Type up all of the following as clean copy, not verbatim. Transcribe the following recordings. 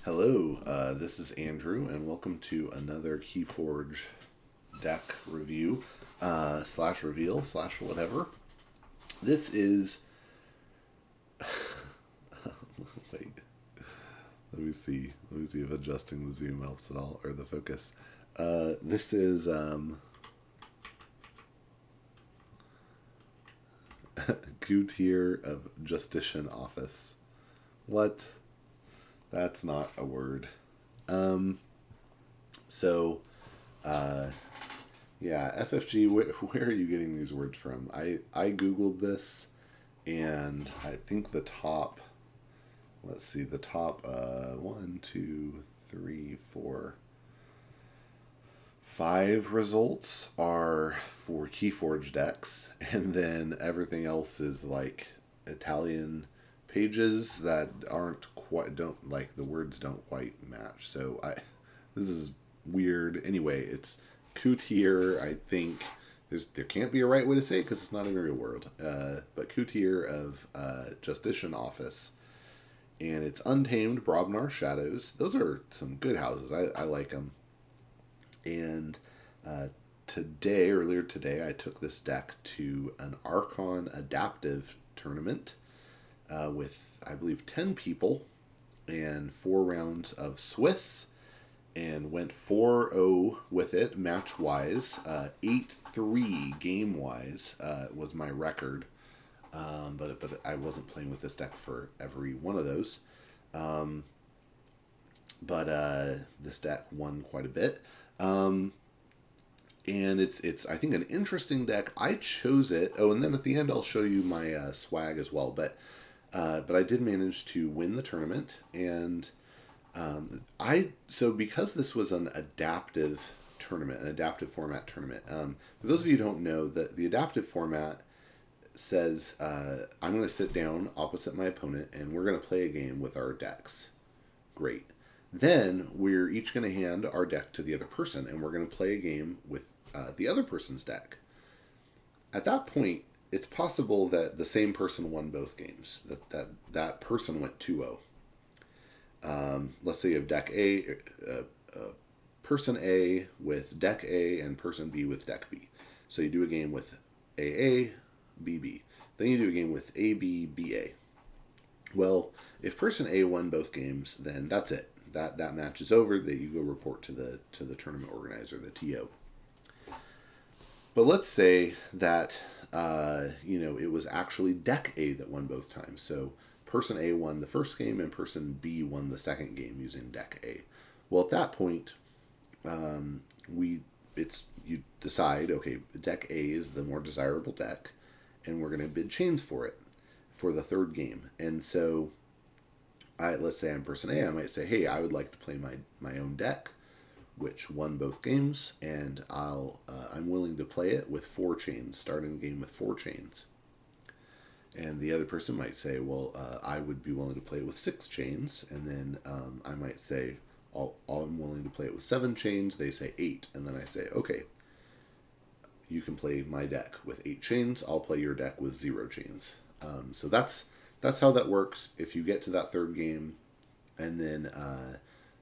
Hello, this is Andrew, and welcome to another Keyforge deck review, slash reveal, slash whatever. This is... Wait, let me see if adjusting the zoom helps at all, or the focus. This is, Couteeyr of Justition Office. What? That's not a word. So, yeah, FFG, where are you getting these words from? I Googled this, and I think the top, let's see, the top, 1, 2, 3, 4, 5 results are for Keyforge decks, and then everything else is like Italian pages that aren't quite, don't, like, the words don't quite match. So this is weird. Anyway, it's Couteeyr. I think there can't be a right way to say it because it's not in the real world. But Couteeyr of Justition Office, and it's Untamed, Brobnar, Shadows. Those are some good houses. I like them. And earlier today, I took this deck to an Archon adaptive tournament with, I believe, 10 people and 4 rounds of Swiss, and went 4-0 with it, match-wise. 8-3 game-wise was my record, but I wasn't playing with this deck for every one of those. But this deck won quite a bit. And it's I think an interesting deck. I chose it. Oh, and then at the end I'll show you my swag as well. But I did manage to win the tournament, and so because this was an adaptive tournament, an adaptive format tournament. For those of you who don't know, the adaptive format says I'm going to sit down opposite my opponent, and we're going to play a game with our decks. Great. Then we're each going to hand our deck to the other person, and we're going to play a game with the other person's deck. At that point, it's possible that the same person won both games. That person went 2-0. Let's say you have deck A, person A with deck A, and person B with deck B. So you do a game with AA, BB. Then you do a game with AB, BA. Well, if person A won both games, then that's it. That match is over. That you go report to the tournament organizer, the TO. But let's say that it was actually deck A that won both times. So person A won the first game and person B won the second game using deck A. Well, at that point, you decide, okay, deck A is the more desirable deck, and we're going to bid chains for it for the third game. And so let's say I'm person A, I might say, hey, I would like to play my own deck, which won both games, and I'm willing to play it with 4 chains, starting the game with 4 chains. And the other person might say, well, I would be willing to play it with 6 chains, and then I might say, I'm willing to play it with 7 chains. They say 8, and then I say, okay, you can play my deck with 8 chains. I'll play your deck with 0 chains. So that's how that works. If you get to that third game, and then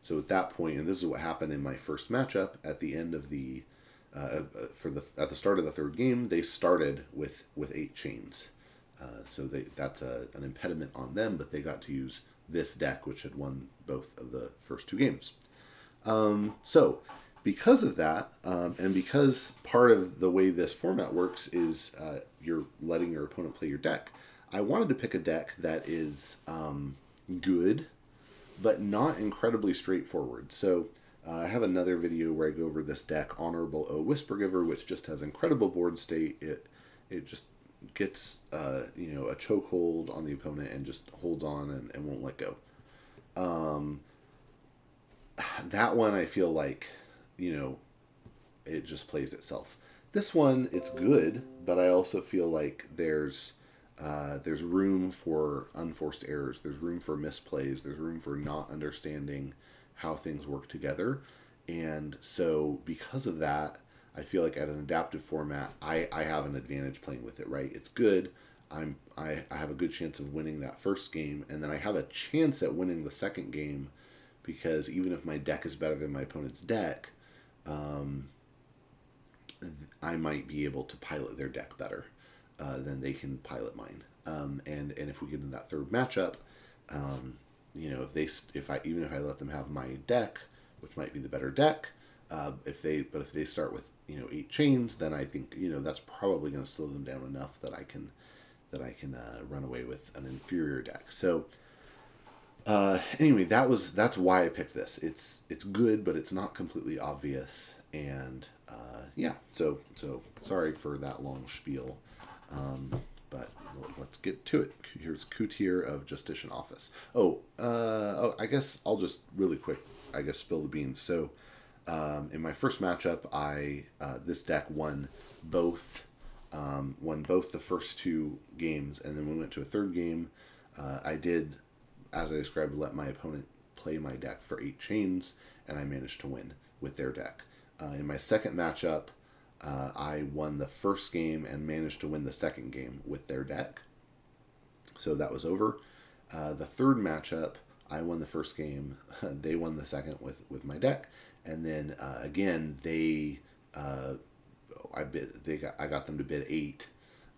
so at that point, and this is what happened in my first matchup, at the end of at the start of the third game, they started with 8 chains. So that's an impediment on them, but they got to use this deck, which had won both of the first 2 games. So because of that, and because part of the way this format works is you're letting your opponent play your deck, I wanted to pick a deck that is good, but not incredibly straightforward. So I have another video where I go over this deck, Honorable O Whispergiver, which just has incredible board state. It just gets a chokehold on the opponent and just holds on and won't let go. That one, I feel like, it just plays itself. This one, it's good, but I also feel like there's room for unforced errors. There's room for misplays. There's room for not understanding how things work together. And so because of that, I feel like at an adaptive format, I have an advantage playing with it, right? It's good. I have a good chance of winning that first game, and then I have a chance at winning the second game because even if my deck is better than my opponent's deck, I might be able to pilot their deck better than they can pilot mine. And if we get in that third matchup, if I let them have my deck, which might be the better deck, if they start with 8 chains, then I think that's probably going to slow them down enough that I can run away with an inferior deck. So anyway, that's why I picked this. It's good, but it's not completely obvious, and yeah. So sorry for that long spiel, but let's get to it. Here's Couteeyr of Justition Office. I guess I'll just really quick, spill the beans. So in my first matchup, this deck won both the first 2 games, and then when we went to a third game, I did, as I described, let my opponent play my deck for 8 chains, and I managed to win with their deck. In my second matchup, I won the first game and managed to win the second game with their deck. So that was over. The third matchup, I won the first game. They won the second with my deck. And then again, I got them to bid 8,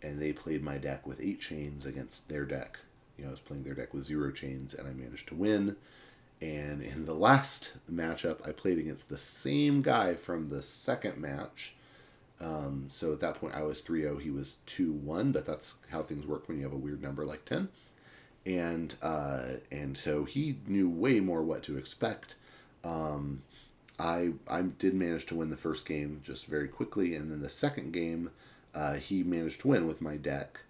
and they played my deck with 8 chains against their deck. I was playing their deck with 0 chains, and I managed to win. And in the last matchup, I played against the same guy from the second match. So at that point, I was 3-0, he was 2-1, but that's how things work when you have a weird number like 10. And so he knew way more what to expect. I did manage to win the first game just very quickly, and then the second game, he managed to win with my deck.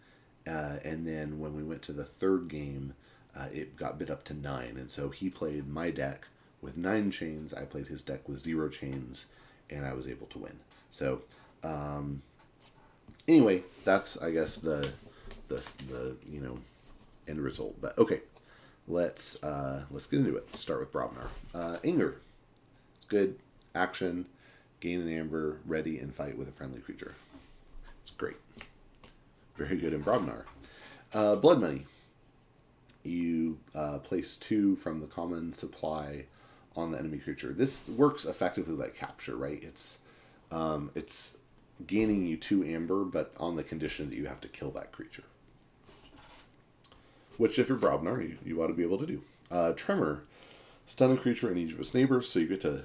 And then when we went to the third game, it got bid up to 9, and so he played my deck with 9 chains. I played his deck with 0 chains, and I was able to win. So anyway, that's, I guess, the end result. But okay, let's get into it. Start with Brobnar. Anger. It's good. Action. Gain an amber. Ready and fight with a friendly creature. It's great. Very good in Brobnar. Blood Money. You place 2 from the common supply on the enemy creature. This works effectively like capture, right? It's gaining you 2 amber, but on the condition that you have to kill that creature. Which, if you're Brobnar, you ought to be able to do. Tremor. Stun a creature and each of its neighbors, so you get to,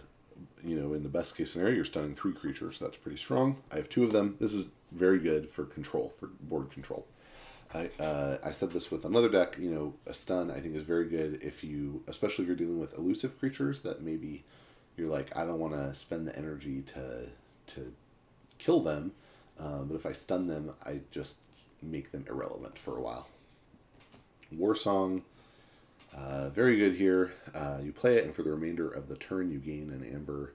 in the best case scenario, you're stunning 3 creatures. That's pretty strong. I have 2 of them. This is very good for control, for board control. I said this with another deck, a stun I think is very good especially if you're dealing with elusive creatures that maybe you're like, I don't want to spend the energy to kill them, but if I stun them, I just make them irrelevant for a while. War Song, very good here. You play it, and for the remainder of the turn, you gain an amber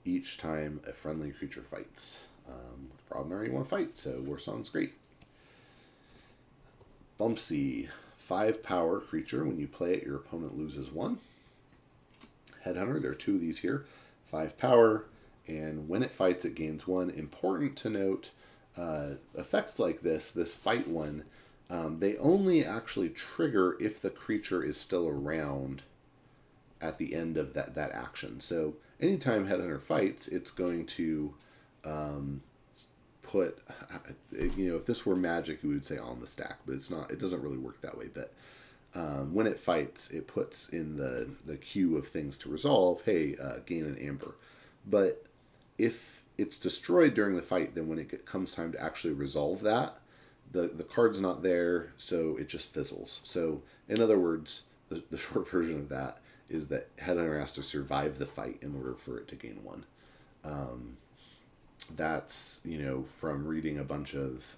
each time a friendly creature fights. With Brobnar, you want to fight, so War Song's great. Bumpsy, 5 power creature. When you play it, your opponent loses 1. Headhunter, there are 2 of these here. 5 power, and when it fights, it gains 1. Important to note, effects like this fight one, they only actually trigger if the creature is still around at the end of that action. So anytime Headhunter fights, it's going to put, if this were Magic, we would say on the stack, but it's not. It doesn't really work that way. But when it fights, it puts in the queue of things to resolve. Hey, gain an amber. But if it's destroyed during the fight, then when it comes time to actually resolve that, the card's not there, so it just fizzles. So in other words, the short version of that is that Headhunter has to survive the fight in order for it to gain 1. That's, from reading a bunch of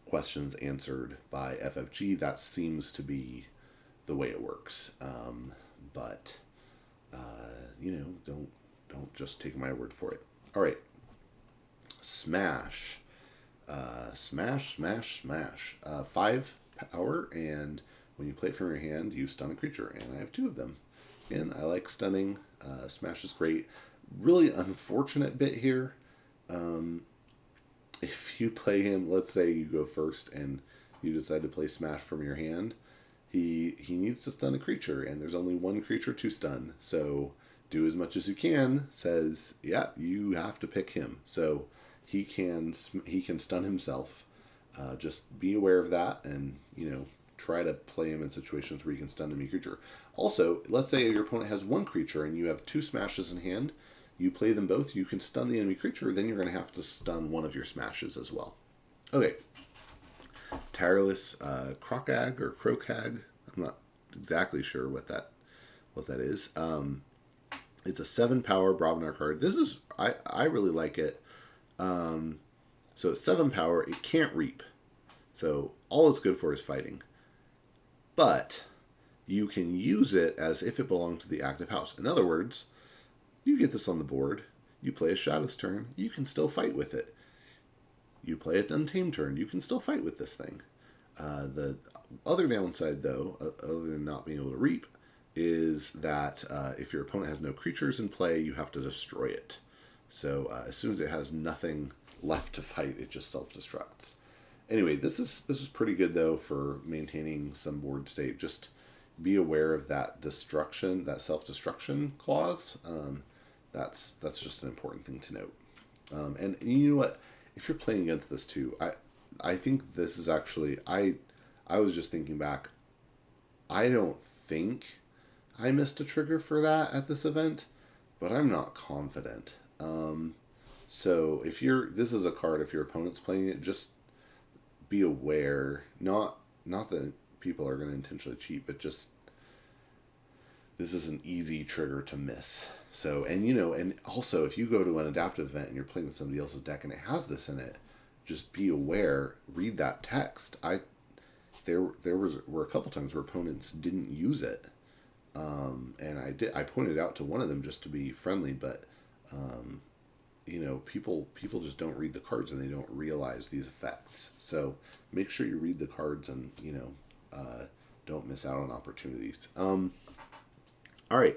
questions answered by FFG, that seems to be the way it works. But don't just take my word for it. All right. Smash. Smash. 5 power, and when you play it from your hand, you stun a creature, and I have 2 of them. Again, I like stunning. Smash is great. Really unfortunate bit here. If you play him, let's say you go first and you decide to play Smash from your hand, he needs to stun a creature, and there's only one creature to stun. So do as much as you can. Says, yeah, you have to pick him. So he can stun himself. Just be aware of that, and try to play him in situations where you can stun enemy creature. Also, let's say your opponent has one creature and you have two smashes in hand. You play them both. You can stun the enemy creature. Then you're going to have to stun one of your smashes as well. Okay. Tireless Crocag or Crocag. I'm not exactly sure what that is. It's a 7-power Brobnar card. This is I really like it. So it's 7 power. It can't reap. So all it's good for is fighting. But you can use it as if it belonged to the active house. In other words, you get this on the board. You play a Shadow's turn. You can still fight with it. You play an Untamed turn. You can still fight with this thing. The other downside, though, other than not being able to reap, is that if your opponent has no creatures in play, you have to destroy it. So as soon as it has nothing left to fight, it just self-destructs. Anyway, this is pretty good, though, for maintaining some board state. Just be aware of that destruction, that self-destruction clause. That's just an important thing to note. And you know what? If you're playing against this too, I think this is actually, I was just thinking back. I don't think I missed a trigger for that at this event, but I'm not confident. So this is a card, if your opponent's playing it, just be aware. Not that people are going to intentionally cheat, but just this is an easy trigger to miss. So, and also if you go to an adaptive event and you're playing with somebody else's deck and it has this in it, just be aware, read that text. There were a couple times where opponents didn't use it. And I pointed out to one of them just to be friendly, but people just don't read the cards and they don't realize these effects. So make sure you read the cards and don't miss out on opportunities. All right,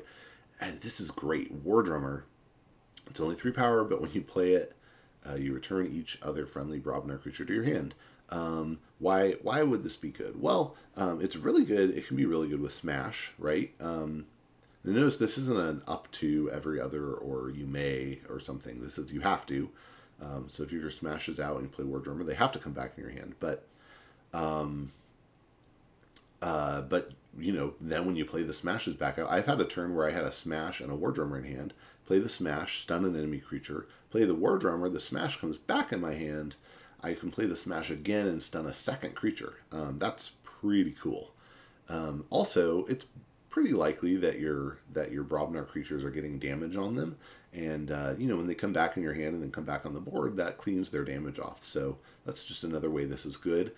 and this is great. War Drummer. It's only 3 power, but when you play it, you return each other friendly Brobnar creature to your hand. Why would this be good? Well, it's really good. It can be really good with Smash, right? Notice this isn't an up to every other or you may or something. This is you have to. So if your Smash is out and you play War Drummer, they have to come back in your hand. But then when you play the Smashes back out, I've had a turn where I had a Smash and a War Drummer in hand. Play the Smash, stun an enemy creature. Play the War Drummer, the Smash comes back in my hand. I can play the Smash again and stun a second creature. That's pretty cool. Also, it's pretty likely that your Brobnar creatures are getting damage on them. And, when they come back in your hand and then come back on the board, that cleans their damage off. So that's just another way this is good.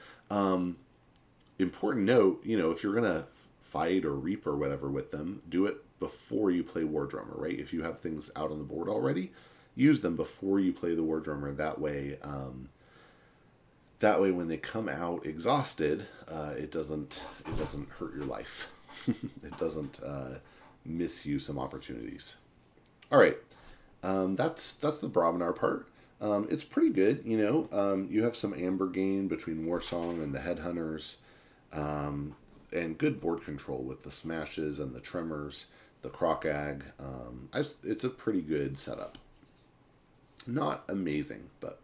Important note, if you're going to fight or reap or whatever with them, do it before you play War Drummer, right? If you have things out on the board already, use them before you play the War Drummer. That way when they come out exhausted, it doesn't hurt your life. It doesn't miss you some opportunities. All right, that's the Brobnar part. It's pretty good, you have some amber gain between Warsong and the Headhunters, and good board control with the Smashes and the Tremors, the Crocag. It's a pretty good setup. Not amazing, but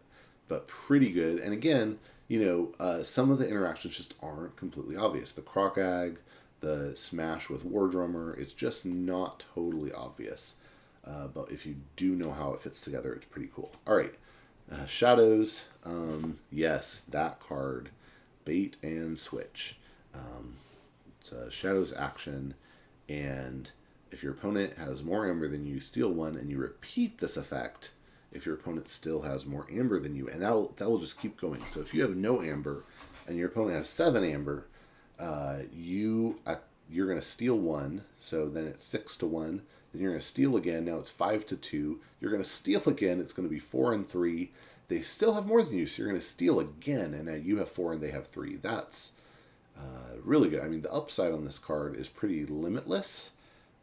pretty good. And again, some of the interactions just aren't completely obvious. The Crocag, the Smash with War Drummer, it's just not totally obvious. But if you do know how it fits together, it's pretty cool. All right, Shadows. Yes, that card, Bait and Switch. It's a Shadows action, and if your opponent has more amber than you, steal 1, and you repeat this effect if your opponent still has more amber than you, and that will just keep going. So if you have no amber and your opponent has 7 amber, you're going to steal 1, so then it's 6-1. Then you're going to steal again. Now it's 5-2. You're going to steal again. It's going to be 4-3. They still have more than you, so you're going to steal again, and now you have 4 and they have 3. That's really good. I mean, the upside on this card is pretty limitless.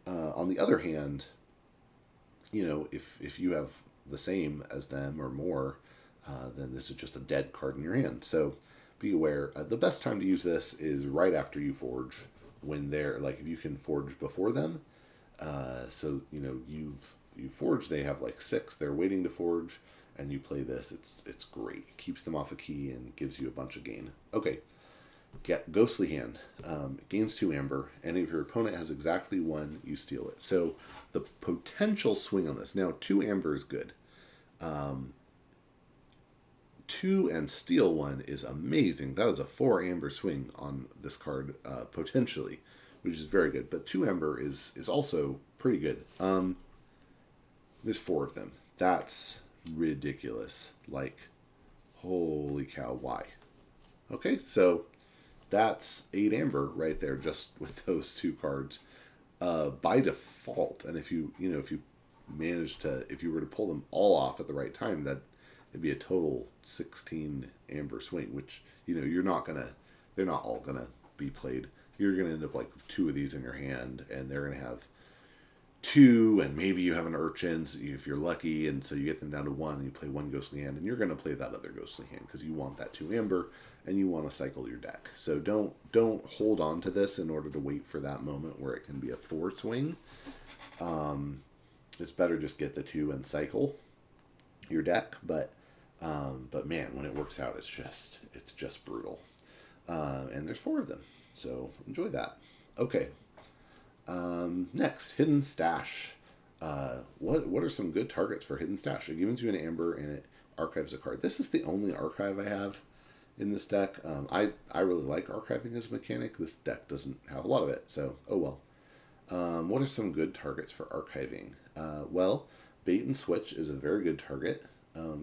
On the other hand, if you have the same as them or more, then this is just a dead card in your hand. So be aware. The best time to use this is right after you forge when they're like, if you can forge before them, so you forge, they have like 6, they're waiting to forge, and you play this. It's great. It keeps them off a key and gives you a bunch of gain. Okay, get Ghostly Hand. Gains 2 amber, and if your opponent has exactly 1, you steal it. So the potential swing on this, now 2 amber is good. 2 and steal 1 is amazing. That is a 4 amber swing on this card, potentially, which is very good. But 2 amber is also pretty good. There's 4 of them. That's ridiculous. Like, holy cow, why? Okay, so that's 8 amber right there, just with those 2 cards, by default. And if you manage to, if you were to pull them all off at the right time, that it'd be a total 16 amber swing, which, they're not all gonna be played. You're gonna end up like with 2 of these in your hand, and they're gonna have 2, and maybe you have an urchin if you're lucky, and so you get them down to 1, and you play 1 ghostly hand, and you're gonna play that other ghostly hand because you want that 2 amber, and you want to cycle your deck. So don't hold on to this in order to wait for that moment where it can be a 4 swing. It's better just get the 2 and cycle your deck, but man, when it works out, it's just brutal. And there's 4 of them, so enjoy that. Okay. Next, Hidden Stash. What are some good targets for Hidden Stash? It gives you an amber and it archives a card. This is the only archive I have in this deck. I really like archiving as a mechanic. This deck doesn't have a lot of it, so oh well. What are some good targets for archiving? Well, Bait and Switch is a very good target.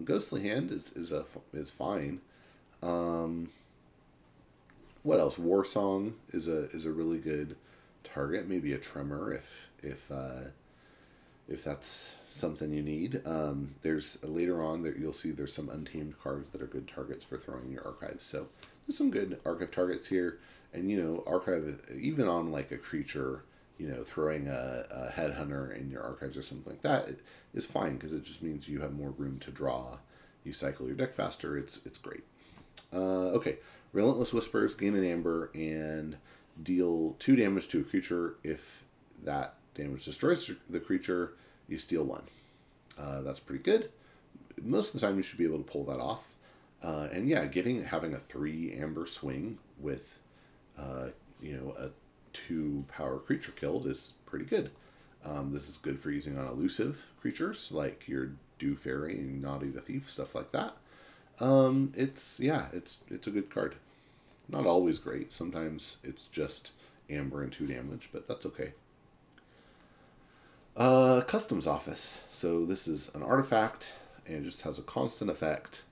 Ghostly Hand is fine. What else? War Song is a really good target. Maybe a Tremor if that's something you need. There's later on that you'll see there's some Untamed cards that are good targets for throwing in your archives. So there's some good archive targets here, and archive even on like a creature. Throwing a headhunter in your archives or something like that is fine because it just means you have more room to draw. You cycle your deck faster. It's great. Okay, Relentless Whispers, gain an amber and deal 2 damage to a creature. If that damage destroys the creature, you steal 1. That's pretty good. Most of the time, you should be able to pull that off. And yeah, having a 3 amber swing with a 2 power creature killed is pretty good. This is good for using on elusive creatures like your Dew Fairy and Naughty the Thief, stuff like that. It's a good card. Not always great. Sometimes it's just amber and 2 damage, but that's okay. Customs Office. So this is an artifact, and it just has a constant effect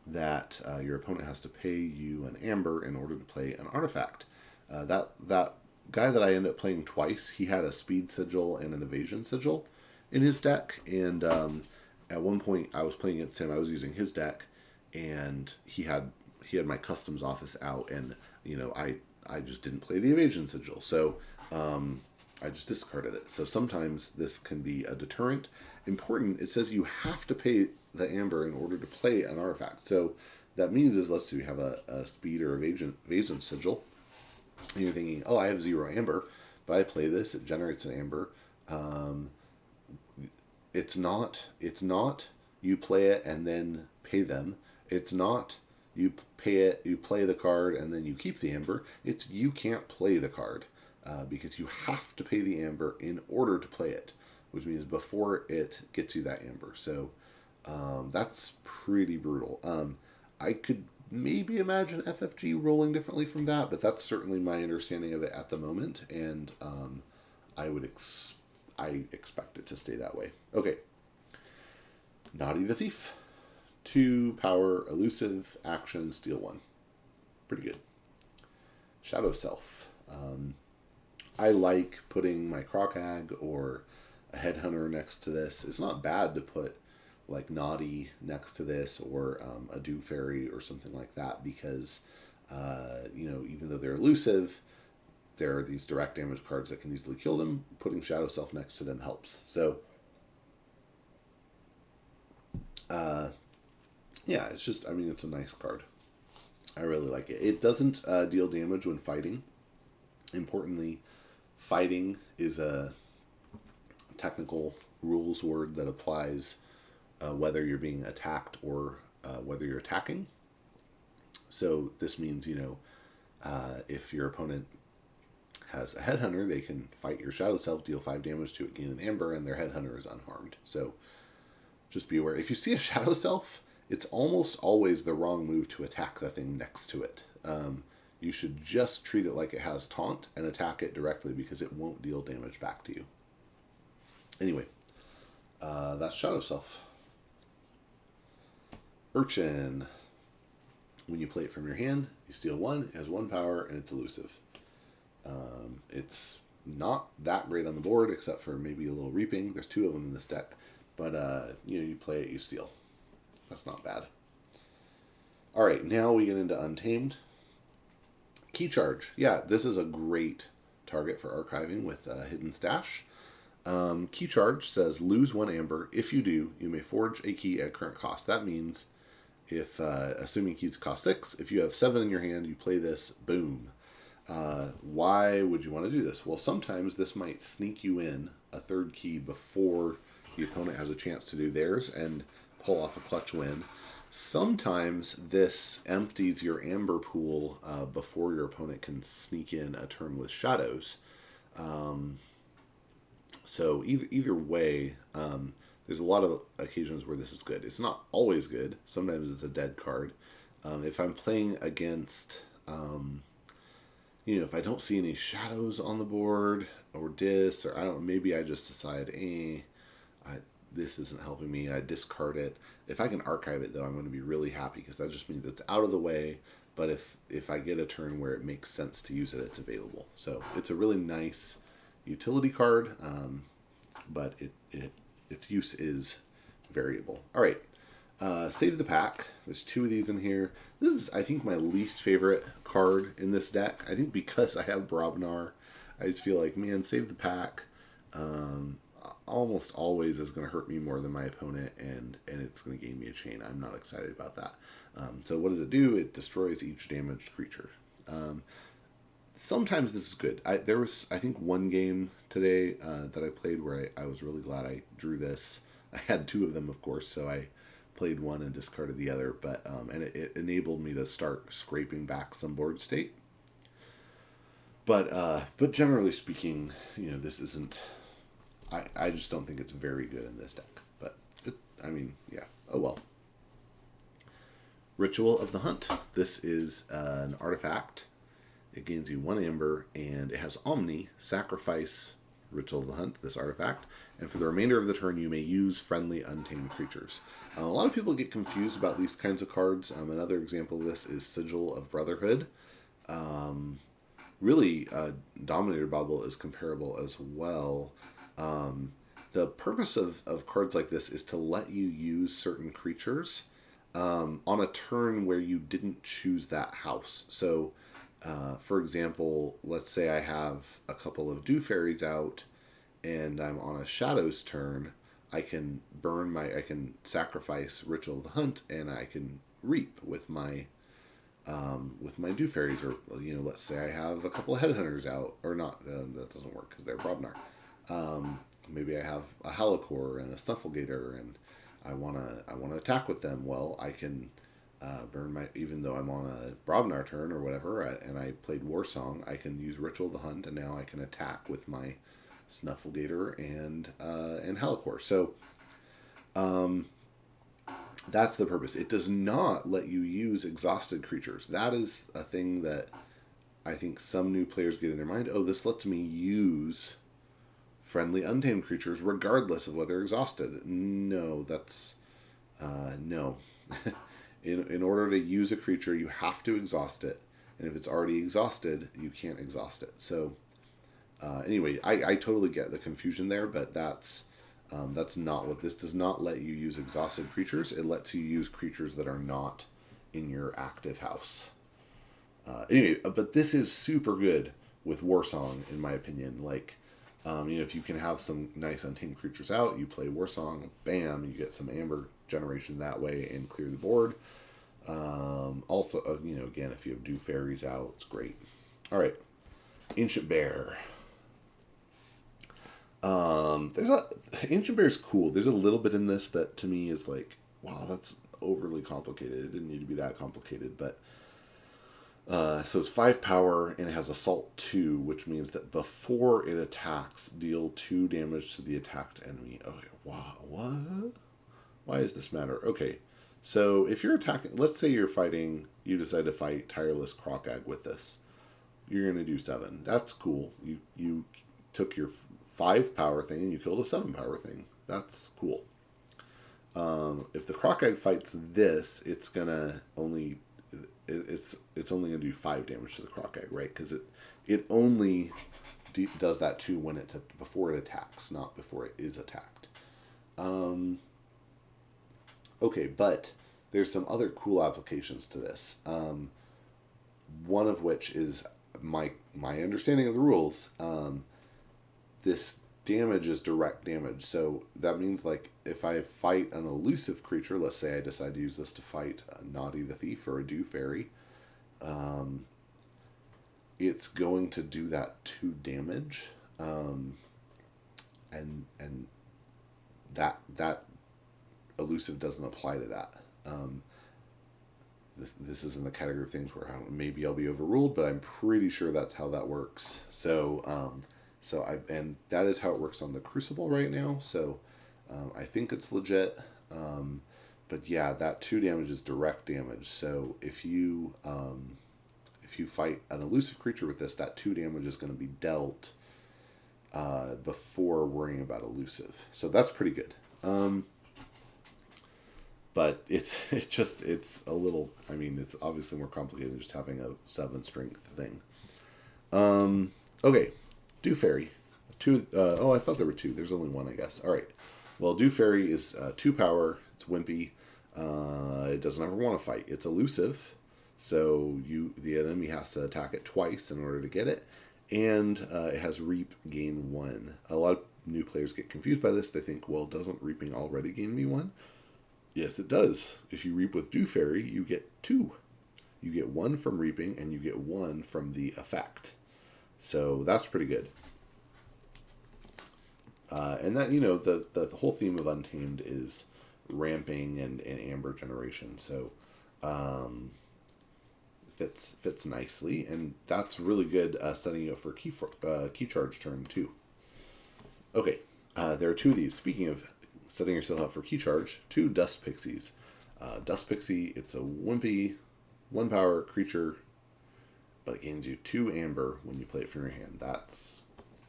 that your opponent has to pay you an amber in order to play an artifact. That guy that I ended up playing twice, he had a speed sigil and an evasion sigil in his deck, and at one point I was playing against him. I was using his deck, and he had my Customs Office out, and I just didn't play the evasion sigil, so I just discarded it. So sometimes this can be a deterrent. Important, it says you have to pay the amber in order to play an artifact. So that means is, let's say you have a speed or evasion sigil, and you're thinking, oh, I have 0 amber, but I play this, it generates an amber. It's not you play it and then pay them. It's not you pay it, you play the card, and then you keep the amber. It's you can't play the card because you have to pay the amber in order to play it, which means before it gets you that amber. So that's pretty brutal. I could maybe imagine FFG rolling differently from that, but that's certainly my understanding of it at the moment, and I expect it to stay that way. Okay. Naughty the Thief. 2 power, elusive, action, steal 1. Pretty good. Shadow Self. I like putting my Crocag or a Headhunter next to this. It's not bad to put like Naughty next to this, or a Dew Fairy or something like that, because even though they're elusive, there are these direct damage cards that can easily kill them. Putting Shadow Self next to them helps. So yeah, it's just, it's a nice card. I really like it. It doesn't deal damage when fighting. Importantly, fighting is a technical rules word that applies whether you're being attacked or whether you're attacking. So this means, if your opponent has a headhunter, they can fight your shadow self, deal 5 damage to it, gain an amber, and their headhunter is unharmed. So just be aware. If you see a shadow self, it's almost always the wrong move to attack the thing next to it. You should just treat it like it has taunt and attack it directly because it won't deal damage back to you. Anyway, that's shadow self. Archon. When you play it from your hand, you steal 1, it has 1 power, and it's elusive. It's not that great on the board, except for maybe a little reaping. There's 2 of them in this deck. But, you play it, you steal. That's not bad. Alright, now we get into Untamed. Key charge. Yeah, this is a great target for archiving with Hidden Stash. Key charge says lose 1 amber. If you do, you may forge a key at current cost. That means if, assuming keys cost 6, if you have 7 in your hand, you play this, boom. Why would you want to do this? Well, sometimes this might sneak you in a 3rd key before the opponent has a chance to do theirs and pull off a clutch win. Sometimes this empties your amber pool before your opponent can sneak in a turn with shadows. So either way, there's a lot of occasions where this is good. It's not always good. Sometimes it's a dead card. If I'm playing against, if I don't see any shadows on the board or dis, or maybe I just decide, this isn't helping me, I discard it. If I can archive it, though, I'm going to be really happy because that just means it's out of the way. But if I get a turn where it makes sense to use it, it's available. So it's a really nice utility card, but its use is variable. All right, save the pack. There's 2 of these in here. This is, I think, my least favorite card in this deck. I think because I have Brobnar, I just feel like, man, save the pack almost always is going to hurt me more than my opponent, and it's going to gain me a chain. I'm not excited about that. So what does it do? It destroys each damaged creature. Sometimes this is good. There was, I think, 1 game today that I played where I was really glad I drew this. I had 2 of them, of course, so I played 1 and discarded the other. But and it enabled me to start scraping back some board state. But generally speaking, this isn't. I just don't think it's very good in this deck. But yeah. Oh well. Ritual of the Hunt. This is an artifact. It gains you 1 amber, and it has Omni, sacrifice Ritual of the Hunt, this artifact, and for the remainder of the turn you may use friendly untamed creatures. A lot of people get confused about these kinds of cards. Another example of this is Sigil of Brotherhood. Really, Dominator Bubble is comparable as well. The purpose of cards like this is to let you use certain creatures on a turn where you didn't choose that house. So, for example, let's say I have a couple of Dew Fairies out and I'm on a Shadows turn. I can sacrifice Ritual of the Hunt and I can reap with my Dew Fairies. Or, let's say I have a couple of Headhunters out, or not, that doesn't work because they're Brobnar. Maybe I have a Halicore and a Snufflegator and I want to attack with them. Well, I can burn even though I'm on a Brobnar turn or whatever, and I played Warsong, I can use Ritual of the Hunt, and now I can attack with my Snufflegator and Halicore. So that's the purpose. It does not let you use exhausted creatures. That is a thing that I think some new players get in their mind. Oh, this lets me use friendly untamed creatures regardless of whether exhausted. No, that's no. In order to use a creature, you have to exhaust it, and if it's already exhausted, you can't exhaust it. So anyway, I totally get the confusion there, but that's not what this does. Not let you use exhausted creatures. It lets you use creatures that are not in your active house. Anyway, but this is super good with Warsong, in my opinion. Like, if you can have some nice untamed creatures out, you play Warsong, bam, you get some amber generation that way and clear the board. Also, again, if you have Dew Fairies out, it's great. All right. Ancient Bear. Ancient Bear is cool. There's a little bit in this that to me is like, wow, that's overly complicated. It didn't need to be that complicated, but so it's 5 power and it has Assault 2, which means that before it attacks, deal 2 damage to the attacked enemy. Okay, wow, what? Why does this matter? Okay, so if you're attacking, let's say you decide to fight Tireless Crocag with this. You're going to do 7. That's cool. You took your 5 power thing and you killed a 7 power thing. That's cool. If the Crocag fights this, it's only gonna do 5 damage to the Crocag, right? Because it only does that too when it's before it attacks, not before it is attacked. Okay, but there's some other cool applications to this. One of which is my understanding of the rules. This damage is direct damage, so that means like if I fight an elusive creature, let's say I decide to use this to fight Naughty the Thief or a Dew Fairy, it's going to do that 2 damage, and that elusive doesn't apply to that. This is in the category of things where maybe I'll be overruled, but I'm pretty sure that's how that works. And that is how it works on the Crucible right now. So I think it's legit. But yeah, that 2 damage is direct damage. So if you fight an elusive creature with this, that 2 damage is going to be dealt before worrying about elusive. So that's pretty good. But it's a little, I mean, it's obviously more complicated than just having a 7 strength thing. Okay. Dew Fairy. 2, I thought there were 2. There's only 1, I guess. Alright. Well, Dew Fairy is 2 power. It's wimpy. It doesn't ever want to fight. It's elusive. So the enemy has to attack it twice in order to get it. And it has Reap, gain 1. A lot of new players get confused by this. They think, well, doesn't Reaping already gain me 1? Yes, it does. If you Reap with Dew Fairy, you get 2. You get 1 from Reaping, and you get 1 from the effect. So that's pretty good. And that, the whole theme of Untamed is ramping and amber generation. So fits nicely. And that's really good setting you up for key charge turn too. Okay, there are 2 of these. Speaking of setting yourself up for key charge, 2 Dust Pixies. Dust Pixie, it's a wimpy 1 power creature, but it gains you 2 amber when you play it from your hand. That's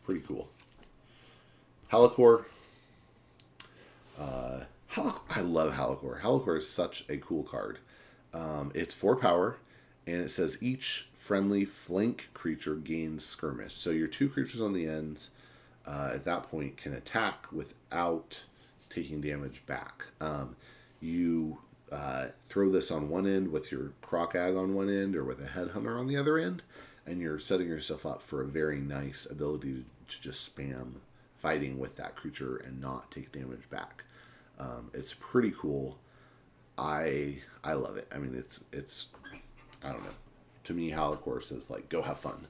pretty cool. Halakor. I love Halakor. Halakor is such a cool card. It's 4 power, and it says each friendly flank creature gains skirmish. So your 2 creatures on the ends at that point can attack without taking damage back. You throw this on one end with your Crocag on one end or with a Headhunter on the other end, and you're setting yourself up for a very nice ability to just spam fighting with that creature and not take damage back. It's pretty cool. I love it. I mean, it's I don't know. To me, Halakor says like, go have fun.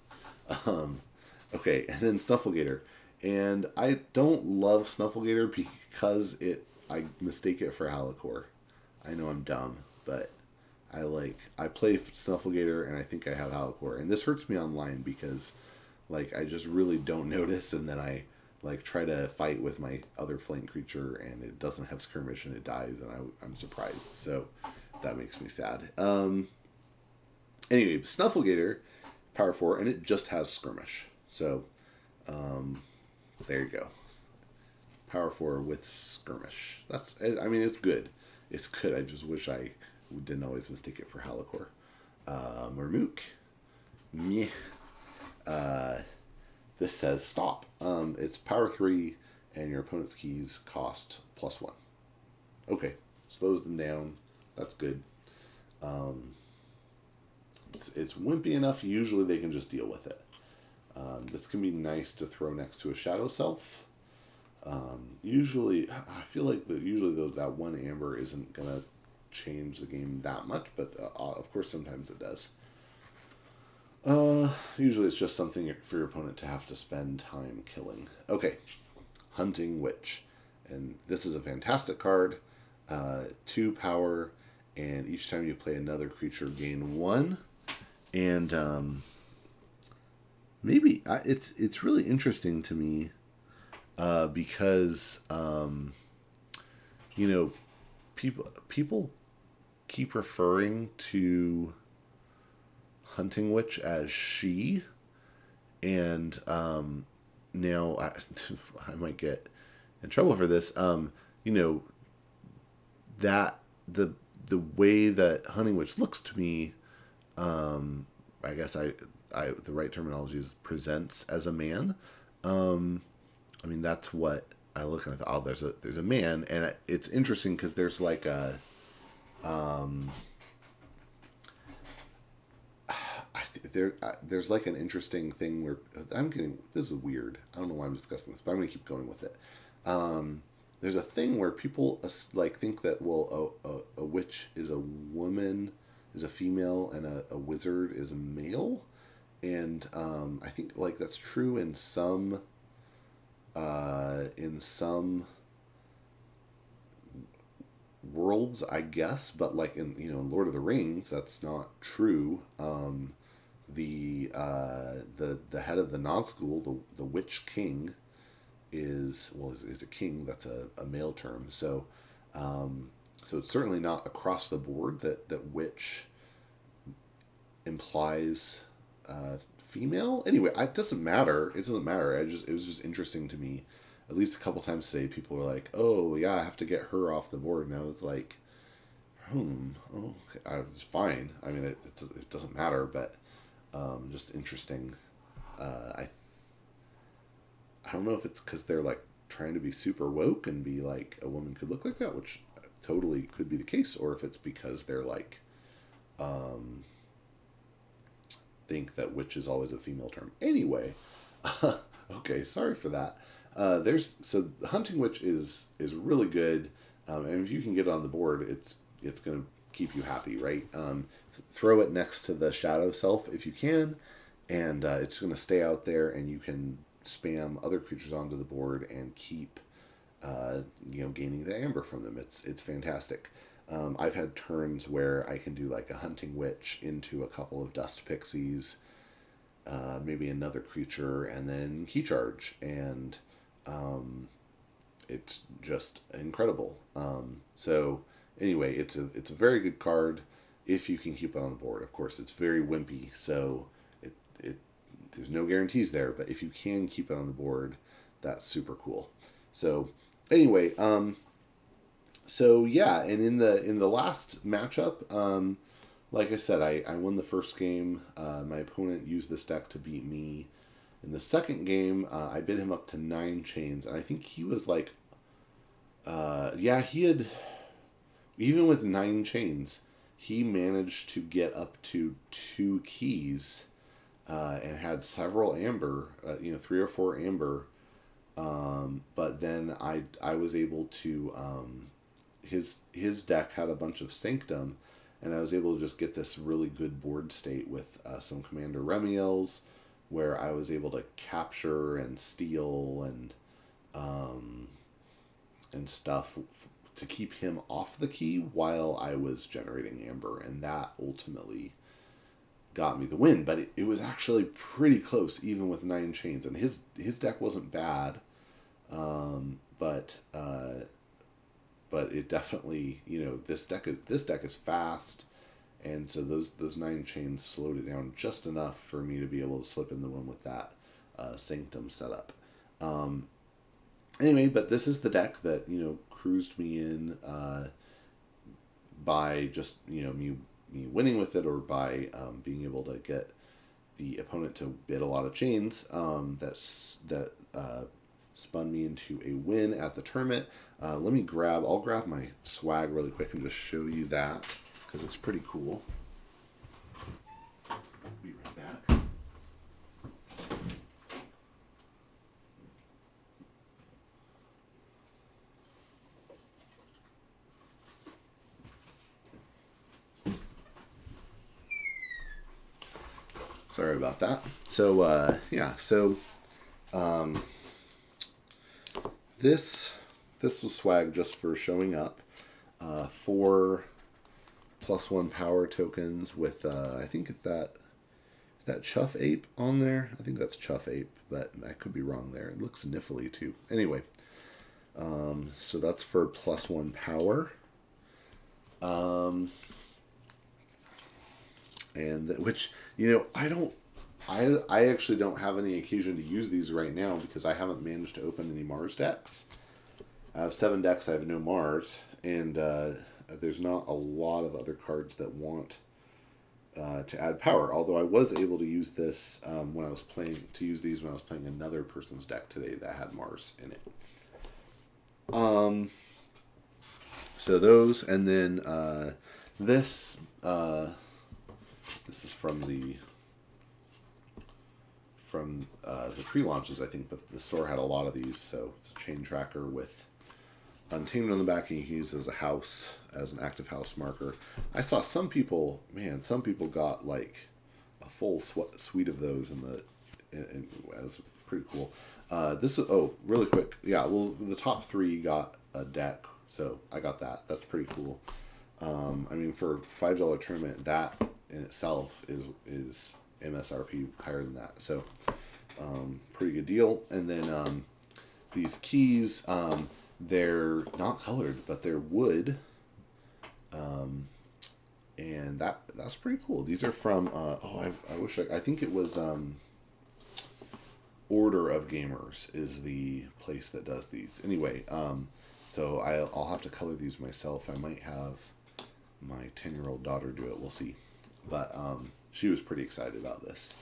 Okay, and then Snufflegator. And I don't love Snufflegator because I mistake it for Halakor. I know I'm dumb, but I play Snufflegator and I think I have Halakor. And this hurts me online because I just really don't notice, and then I try to fight with my other flank creature and it doesn't have skirmish and it dies, and I'm surprised. So that makes me sad. Anyway, Snufflegator, power 4, and it just has skirmish. So there you go. Power 4 with skirmish. It's good. It's good. I just wish I didn't always mistake it for Halakor. Murmook. Meh. This says stop. It's power 3, and your opponent's keys cost +1. Okay. Slows them down. That's good. It's wimpy enough. Usually they can just deal with it. This can be nice to throw next to a Shadow Self. Usually, I feel like that 1 amber isn't going to change the game that much, but of course sometimes it does. Usually it's just something for your opponent to have to spend time killing. Okay, Hunting Witch. And this is a fantastic card. 2 power, and each time you play another creature, gain 1. And it's really interesting to me because you know people keep referring to Hunting Witch as she, and now I might get in trouble for this. You know that the way that Hunting Witch looks to me, I guess the right terminology is presents as a man. I mean that's what I look at. Oh, there's a man, and it's interesting because there's like a there's like an interesting thing where this is weird. I don't know why I'm discussing this, but I'm gonna keep going with it. There's a thing where people like think that a witch is a woman, is a female, and a wizard is a male, and I think like that's true in some worlds, I guess, but like in Lord of the Rings, that's not true. The head of the Nazgul, the Witch King, is a king. That's a male term. So so it's certainly not across the board that witch implies female. Anyway, it doesn't matter. It doesn't matter. It was just interesting to me. At least a couple times today, people were like, "Oh yeah, I have to get her off the board." And I was like, oh, okay. It's fine. I mean, it doesn't matter, but just interesting. I don't know if it's because they're like trying to be super woke and be like a woman could look like that, which totally could be the case, or if it's because they're like think that witch is always a female term. Anyway, okay, sorry for that. So Hunting Witch is really good, and if you can get it on the board, it's going to keep you happy, right? Throw it next to the Shadow Self if you can, and it's going to stay out there, and you can spam other creatures onto the board and keep gaining the amber from them. It's fantastic. I've had turns where I can do like a Hunting Witch into a couple of Dust Pixies, maybe another creature, and then Key Charge, and it's just incredible. So anyway, it's a very good card if you can keep it on the board. Of course, it's very wimpy, so it there's no guarantees there, but if you can keep it on the board, that's super cool. So anyway, so yeah, and in the last matchup, like I said, I won the first game. My opponent used this deck to beat me. In the second game, I bid him up to 9 chains, and I think he was like, he had, even with 9 chains, he managed to get up to 2 keys, and had several amber, 3 or 4 amber, but then I was able to, his deck had a bunch of Sanctum, and I was able to just get this really good board state with some Commander Remiels, where I was able to capture and steal and stuff to keep him off the key while I was generating amber, and that ultimately got me the win. But it was actually pretty close, even with 9 chains, and his deck wasn't bad, but it definitely, this deck is fast. And so those 9 chains slowed it down just enough for me to be able to slip in the one with that Sanctum setup. Anyway, but this is the deck that cruised me in by just me winning with it, or by being able to get the opponent to bid a lot of chains. That spun me into a win at the tournament. I'll grab my swag really quick and just show you that, because it's pretty cool. I'll be right back. Sorry about that. So, yeah, so this was swag just for showing up. 4 +1 power tokens with, I think it's that Chuff Ape on there. I think that's Chuff Ape, but I could be wrong there. It looks niffly too. Anyway, so that's for +1 power. And which, I actually don't have any occasion to use these right now because I haven't managed to open any Mars decks. I have 7 decks. I have no Mars, and there's not a lot of other cards that want to add power. Although I was able to use this when I was playing another person's deck today that had Mars in it. So those, and then this is from the pre-launches, I think, but the store had a lot of these. So it's a chain tracker with Untamed on the back, and you can use it as an active house marker. I saw some people got like a full suite of those it was pretty cool. This is, really quick. Yeah, well, the top 3 got a deck, so I got that. That's pretty cool. I mean, for $5 tournament, that in itself is MSRP higher than that. So, pretty good deal. And then these keys, they're not colored, but they're wood. And that's pretty cool. These are from I think it was Order of Gamers is the place that does these. Anyway, so I'll have to color these myself. I might have my 10-year-old daughter do it. We'll see. But she was pretty excited about this.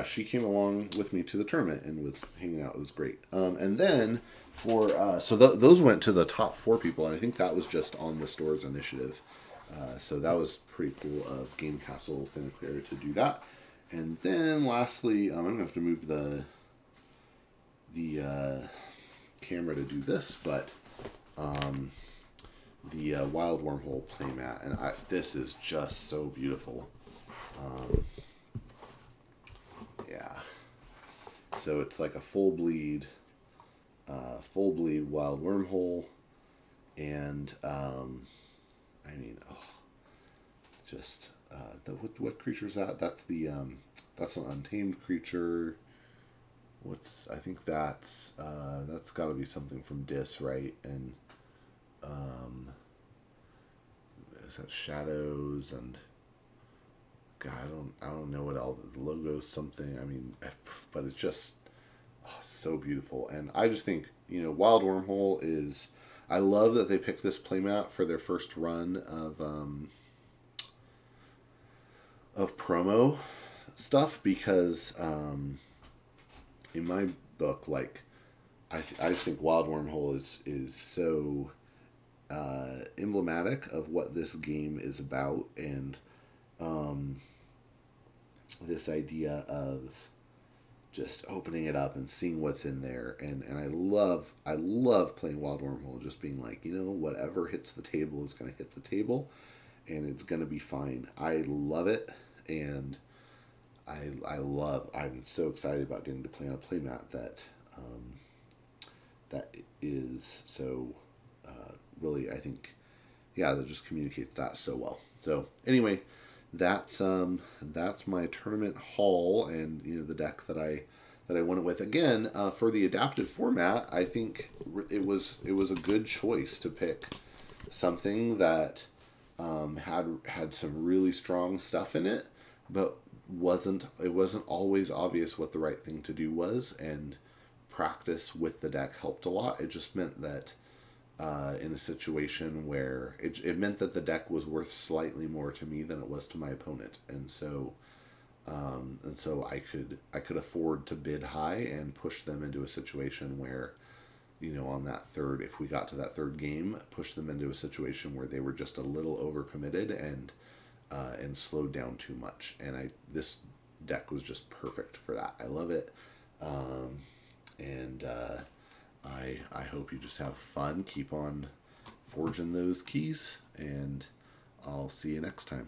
She came along with me to the tournament and was hanging out. It was great. And then for those went to the top 4 people, and I think that was just on the store's initiative. So that was pretty cool of Game Castle Santa Clara to do that. And then lastly, I'm gonna have to move the camera to do this, but the Wild Wormhole playmat, and this is just so beautiful. Yeah. So it's like a full bleed Wild Wormhole, and what creature is that? That's an Untamed creature. I think that's got to be something from Dis, right? And is that Shadows? And God, I don't know what all the logo's something. I mean, but it's just so beautiful. And I just think, Wild Wormhole is. I love that they picked this playmat for their first run of promo stuff, because in my book, like, I just think Wild Wormhole is so emblematic of what this game is about, and this idea of just opening it up and seeing what's in there, and I love playing Wild Wormhole, just being like, whatever hits the table is going to hit the table, and it's going to be fine. I love it, and I'm so excited about getting to play on a playmat that is so really, I think, that just communicates that so well. So anyway, that's my tournament haul, and the deck that I went with. Again, for the adaptive format, I think it was a good choice to pick something that had some really strong stuff in it, but it wasn't always obvious what the right thing to do was, and practice with the deck helped a lot. It just meant that in a situation where it meant that the deck was worth slightly more to me than it was to my opponent, and so I could afford to bid high and push them into a situation where, on that third, if we got to that third game, push them into a situation where they were just a little overcommitted and slowed down too much. And this deck was just perfect for that. I love it, and I hope you just have fun. Keep on forging those keys, and I'll see you next time.